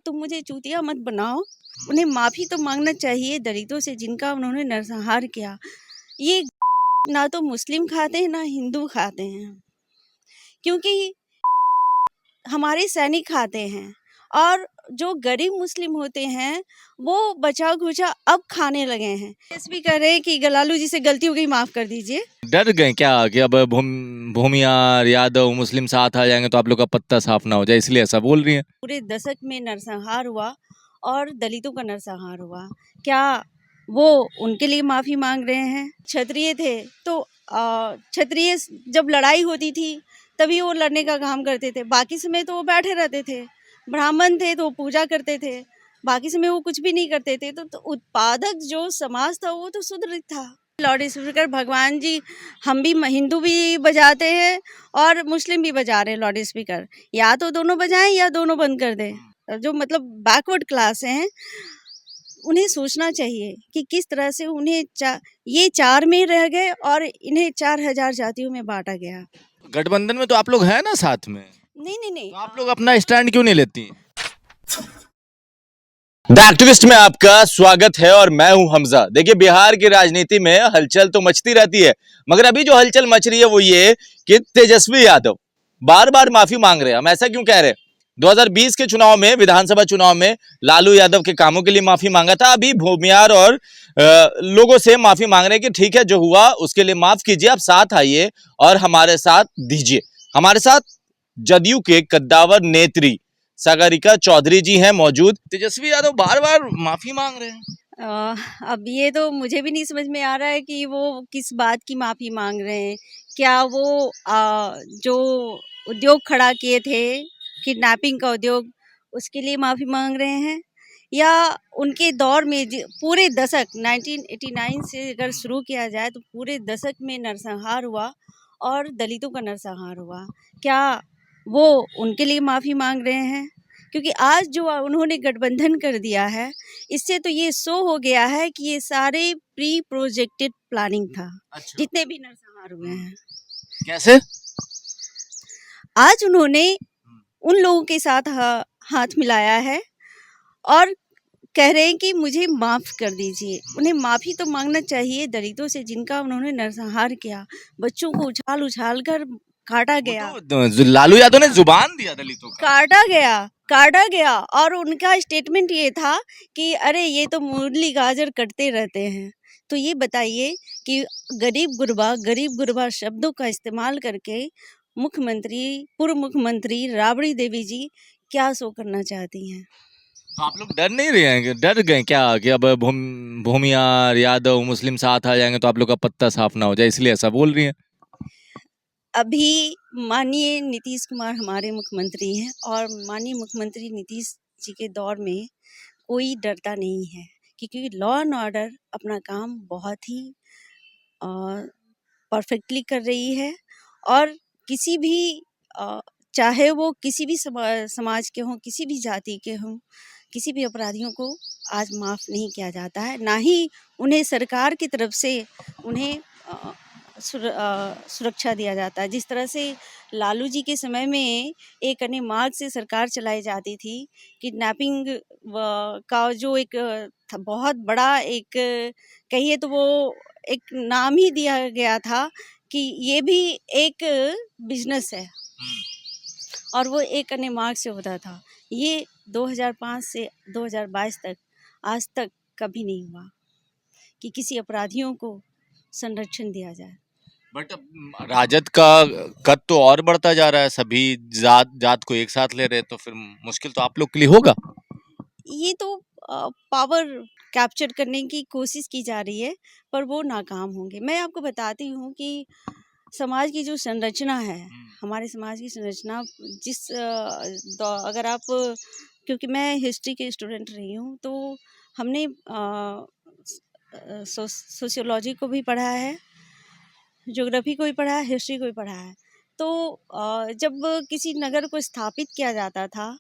तुम मुझे चूतिया मत बनाओ। उन्हें माफ़ी तो मांगना चाहिए दलितों से जिनका उन्होंने नरसंहार किया। ये ना तो मुस्लिम खाते हैं ना हिंदू खाते हैं, क्योंकि हमारे सैनिक खाते हैं। और जो गरीब मुस्लिम होते हैं वो बचा खुचा अब खाने लगे हैं। एसपी कह रहे हैं कि लालू जी से गलती हो गई, माफ़ कर दीजिए। डर गए क्या कि अब भूमियार यादव मुस्लिम साथ आ जाएंगे तो आप लोग का पत्ता साफ ना हो जाए, इसलिए ऐसा बोल रही हैं? पूरे दशक में नरसंहार हुआ और दलितों का नरसंहार हुआ, क्या वो उनके लिए माफ़ी मांग रहे हैं? क्षत्रिय थे तो क्षत्रिय जब लड़ाई होती थी तभी वो लड़ने का काम करते थे, बाकी समय तो वो बैठे रहते थे। ब्राह्मण थे तो वो पूजा करते थे, बाकी समय वो कुछ भी नहीं करते थे। तो उत्पादक जो समाज था वो तो सुदृढ़ था। लाउड स्पीकर भगवान जी, हम भी हिंदू भी बजाते हैं और मुस्लिम भी बजा रहे हैं लाउड स्पीकर। या तो दोनों बजाएं या दोनों बंद कर दें। जो मतलब बैकवर्ड क्लास हैं उन्हें सोचना चाहिए कि किस तरह से उन्हें ये 4 में रह गए और इन्हें 4000 जातियों में बांटा गया। गठबंधन में तो आप लोग हैं ना साथ में? नहीं। तो आप लोग अपना स्टैंड क्यों नहीं लेती? द एक्टिविस्ट में आपका स्वागत है और मैं हूं हमजा। देखिए, बिहार की राजनीति में हलचल तो मचती रहती है, मगर अभी जो हलचल मच रही है वो ये कि तेजस्वी यादव बार बार माफी मांग रहे हैं। हम ऐसा क्यों कह रहे हैं? 2020 के चुनाव में, विधानसभा चुनाव में लालू यादव के कामों के लिए माफी मांगा था। अभी भूमियार और लोगों से माफी मांग रहे हैं कि ठीक है, जो हुआ उसके लिए माफ कीजिए, आप साथ आइए और हमारे साथ दीजिए। हमारे साथ जदयू के कद्दावर नेत्री सागरिका चौधरी जी हैं मौजूद। तेजस्वी यादव बार बार माफी मांग रहे हैं। अब ये तो मुझे भी नहीं समझ में आ रहा है कि वो किस बात की माफ़ी मांग रहे हैं। क्या वो जो उद्योग खड़ा किए थे, किडनैपिंग का उद्योग, उसके लिए माफ़ी मांग रहे हैं, या उनके दौर में पूरे दशक 1989 से अगर शुरू किया जाए तो पूरे दशक में नरसंहार हुआ और दलितों का नरसंहार हुआ, क्या वो उनके लिए माफ़ी मांग रहे हैं? क्योंकि आज जो उन्होंने गठबंधन कर दिया है, इससे तो ये शो हो गया है कि ये सारे प्री प्रोजेक्टेड प्लानिंग था। अच्छा। जितने भी नरसंहार हुए हैं, कैसे? आज उन्होंने उन लोगों के साथ हाथ मिलाया है और कह रहे हैं कि मुझे माफ़ कर दीजिए। उन्हें माफ़ी तो मांगना चाहिए दलितों से जिनका उन्होंने नरसंहार किया। बच्चों को उछाल उछाल कर काटा गया, लालू यादव ने जुबान दिया दलितों का। काटा गया और उनका स्टेटमेंट ये था कि अरे ये तो मूली गाजर कटते रहते हैं। तो ये बताइए कि गरीब गुरबा शब्दों का इस्तेमाल करके पूर्व मुख्यमंत्री राबड़ी देवी जी क्या शो करना चाहती हैं? तो आप लोग डर नहीं रहे हैं? डर गए क्या कि अब भूमियार यादव मुस्लिम साथ आ जाएंगे तो आप लोग का पत्ता साफ ना हो जाए, इसलिए ऐसा बोल रही हैं? अभी माननीय नीतीश कुमार हमारे मुख्यमंत्री हैं और माननीय मुख्यमंत्री नीतीश जी के दौर में कोई डरता नहीं है, क्योंकि लॉ एंड ऑर्डर अपना काम बहुत ही परफेक्टली कर रही है। और किसी भी चाहे वो किसी भी समाज के हों, किसी भी जाति के हों, किसी भी अपराधियों को आज माफ़ नहीं किया जाता है, ना ही उन्हें सरकार की तरफ से उन्हें सुरक्षा दिया जाता है। जिस तरह से लालू जी के समय में एक अन्य मार्ग से सरकार चलाई जाती थी, किडनैपिंग का जो एक बहुत बड़ा एक कहिए तो वो एक नाम ही दिया गया था कि ये भी एक बिजनेस है और वो एक अन्य मार्ग से होता था। ये 2005 से 2022 तक आज तक कभी नहीं हुआ कि किसी अपराधियों को संरक्षण दिया जाए। बट राजद का कद तो और बढ़ता जा रहा है, सभी जात को एक साथ ले रहे हैं, तो फिर मुश्किल तो आप लोग के लिए होगा। ये तो पावर कैप्चर करने की कोशिश की जा रही है, पर वो नाकाम होंगे। मैं आपको बताती हूँ कि समाज की जो संरचना है, हमारे समाज की संरचना अगर आप, क्योंकि मैं हिस्ट्री के स्टूडेंट रही हूँ, तो हमने सोशियोलॉजी को भी पढ़ा है, ज्योग्राफी को भी पढ़ा है, हिस्ट्री को भी पढ़ा है। तो जब किसी नगर को स्थापित किया जाता था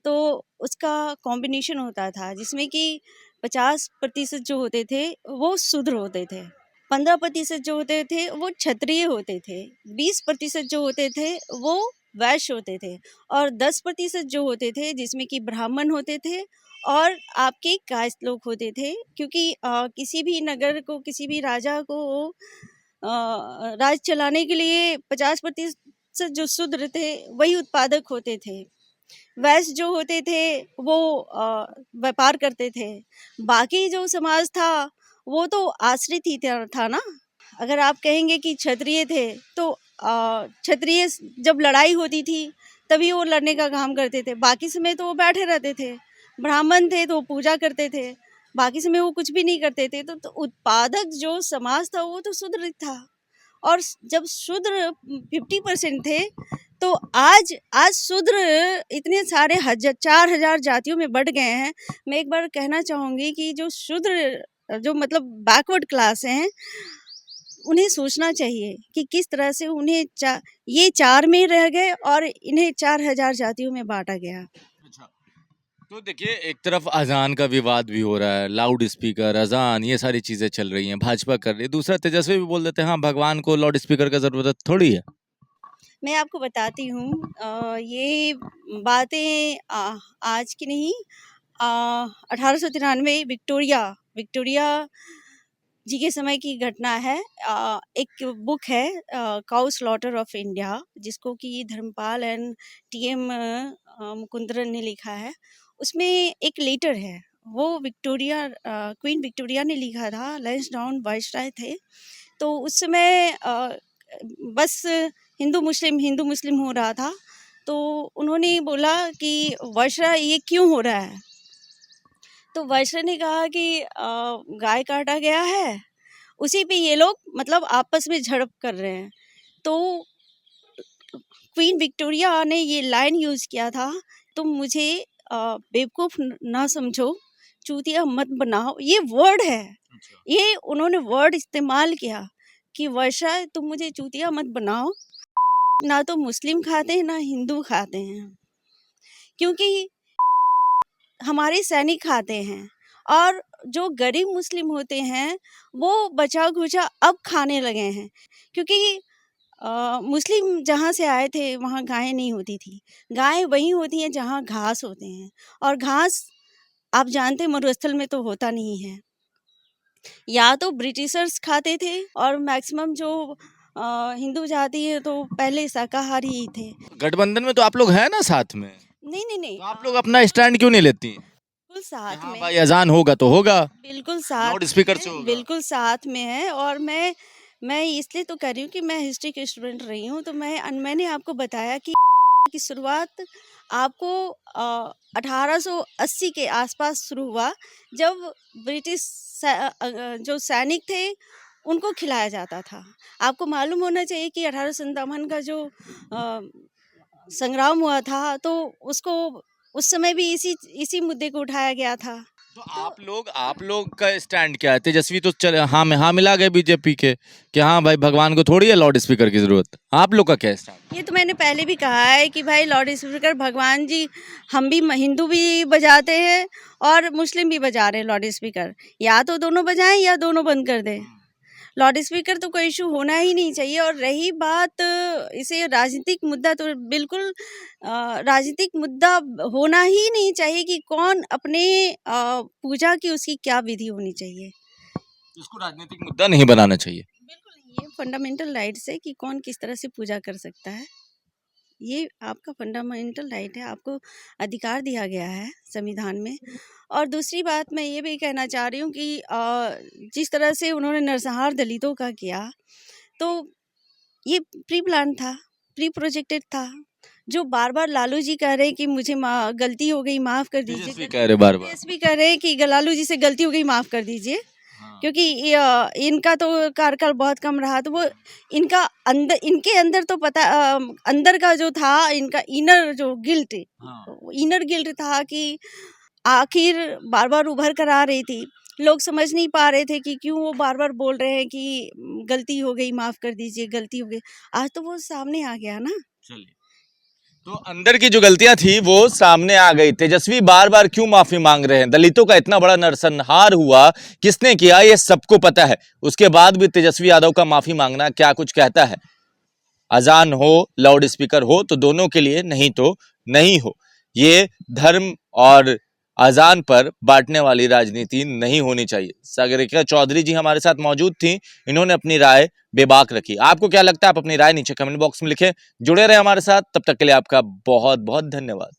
तो उसका कॉम्बिनेशन होता था, जिसमें कि 50% जो होते थे वो शूद्र होते थे, 15% जो होते थे वो क्षत्रिय होते थे, 20% जो होते थे वो वैश्य होते थे और 10% जो होते थे जिसमें कि ब्राह्मण होते थे और आपके कायस्थ लोग होते थे, क्योंकि किसी भी नगर को, किसी भी राजा को राज चलाने के लिए 50% जो शूद्र थे वही उत्पादक होते थे। वैश्य जो होते थे वो व्यापार करते थे। बाकी जो समाज था वो तो आश्रित ही था ना। अगर आप कहेंगे कि क्षत्रिय थे तो क्षत्रिय जब लड़ाई होती थी तभी वो लड़ने का काम करते थे, बाकी समय तो वो बैठे रहते थे। ब्राह्मण थे तो वो पूजा करते थे, बाकी समय वो कुछ भी नहीं करते थे। तो उत्पादक जो समाज था वो तो शूद्र था। और जब शूद्र 50% थे तो आज आज शूद्र इतने सारे 4,000 जातियों में बढ़ गए हैं। मैं एक बार कहना चाहूँगी कि जो शूद्र, जो मतलब बैकवर्ड क्लास हैं, उन्हें सोचना चाहिए कि किस तरह से उन्हें ये 4 में रह गए और इन्हें 4,000 जातियों में बांटा गया। अच्छा, तो देखिए एक तरफ अजान का विवाद भी हो रहा है, लाउड स्पीकर, अजान, ये सारी चीजें चल रही हैं, भाजपा कर रही है। दूसरा तेजस्वी भी बोल देते हैं हाँ भगवान को लाउड स्पीकर का जरूरत थोड़ी है। मैं आपको बताती हूँ, ये बातें आज की नहीं, 1893 विक्टोरिया जी के समय की घटना है। एक बुक है काउ स्लॉटर ऑफ इंडिया, जिसको कि धर्मपाल एंड टीएम मुकुंदरन ने लिखा है। उसमें एक लेटर है, वो क्वीन विक्टोरिया ने लिखा था। लैंसडाउन वाइसराय थे, तो उस समय बस हिंदू मुस्लिम हो रहा था। तो उन्होंने बोला कि वाइसराय ये क्यों हो रहा है। तो वाइसराय ने कहा कि गाय काटा गया है, उसी पे ये लोग मतलब आपस में झड़प कर रहे हैं। तो क्वीन विक्टोरिया ने ये लाइन यूज़ किया था, तुम मुझे बेवकूफ़ ना समझो, चूतिया मत बनाओ। ये वर्ड है, ये उन्होंने वर्ड इस्तेमाल किया कि वाइसराय तुम मुझे चूतिया मत बनाओ। ना तो मुस्लिम खाते हैं ना हिंदू खाते हैं, क्योंकि हमारे सैनिक खाते हैं। और जो गरीब मुस्लिम होते हैं वो बचा खुचा अब खाने लगे हैं, क्योंकि मुस्लिम जहाँ से आए थे वहाँ गायें नहीं होती थी। गायें वहीं होती हैं जहाँ घास होते हैं, और घास आप जानते हैं मरुस्थल में तो होता नहीं है। या तो ब्रिटिशर्स खाते थे, और मैक्सिमम जो हिंदू जाति है तो पहले शाकाहारी ही थे। गठबंधन में तो आप लोग हैं ना साथ में, नहीं, तो आप लोग अपना स्टैंड क्यों नहीं लेती? बिल्कुल साथ हाँ में, भाई अजान होगा तो होगा, बिल्कुल साथ लाउड स्पीकर से में, होगा। बिल्कुल साथ में है। और मैं इसलिए तो कर रही हूँ कि मैं हिस्ट्री की स्टूडेंट रही हूँ, तो मैंने आपको बताया कि की शुरुआत आपको 1880 के आसपास शुरू हुआ, जब ब्रिटिश जो सैनिक थे उनको खिलाया जाता था। आपको मालूम होना चाहिए कि 1857 का जो संग्राम हुआ था, तो उसको उस समय भी इसी मुद्दे को उठाया गया था। तो आप लोग का स्टैंड क्या है? तेजस्वी तो चले हाँ में हाँ मिला गए बीजेपी के कि हाँ भाई भगवान को थोड़ी है लाउड स्पीकर की जरूरत। आप लोग का क्या स्टैंड? ये तो मैंने पहले भी कहा है कि भाई लाउड स्पीकर भगवान जी, हम भी हिंदू भी बजाते हैं और मुस्लिम भी बजा रहे हैं लाउड स्पीकर। या तो दोनों बजाएं या दोनों बंद कर दें। लाउड स्पीकर तो कोई इशू होना ही नहीं चाहिए। और रही बात इसे राजनीतिक मुद्दा, तो बिल्कुल राजनीतिक मुद्दा होना ही नहीं चाहिए कि कौन अपने पूजा की उसकी क्या विधि होनी चाहिए। इसको राजनीतिक मुद्दा नहीं बनाना चाहिए। बिल्कुल नहीं, ये फंडामेंटल राइट्स है कि कौन किस तरह से पूजा कर सकता है। ये आपका फंडामेंटल राइट है, आपको अधिकार दिया गया है संविधान में। और दूसरी बात मैं ये भी कहना चाह रही हूँ कि जिस तरह से उन्होंने नरसंहार दलितों का किया, तो ये प्री प्लान था, प्री प्रोजेक्टेड था। जो बार बार लालू जी कह रहे हैं कि मुझे गलती हो गई, माफ़ कर दीजिए। तेजस्वी कह रहे बार-बार। तेजस्वी कह रहे हैं कि लालू जी से गलती हो गई, माफ़ कर दीजिए। क्योंकि इनका तो कार्यकाल बहुत कम रहा, तो वो इनके अंदर तो पता अंदर का जो था इनका इनर जो गिल्ट, इनर गिल्ट था कि आखिर बार बार उभर कर आ रही थी। लोग समझ नहीं पा रहे थे कि क्यों वो बार बार बोल रहे हैं कि गलती हो गई, माफ़ कर दीजिए, गलती हो गई। आज तो वो सामने आ गया ना। चलिए, तो अंदर की जो गलतियां थी वो सामने आ गई। तेजस्वी बार बार क्यों माफी मांग रहे हैं? दलितों का इतना बड़ा नरसंहार हुआ, किसने किया ये सबको पता है। उसके बाद भी तेजस्वी यादव का माफी मांगना क्या कुछ कहता है? अजान हो, लाउड स्पीकर हो तो दोनों के लिए, नहीं तो नहीं हो। ये धर्म और अजान पर बांटने वाली राजनीति नहीं होनी चाहिए। सागरिका चौधरी जी हमारे साथ मौजूद थी, इन्होंने अपनी राय बेबाक रखी। आपको क्या लगता है? आप अपनी राय नीचे कमेंट बॉक्स में लिखें। जुड़े रहे हमारे साथ, तब तक के लिए आपका बहुत बहुत धन्यवाद।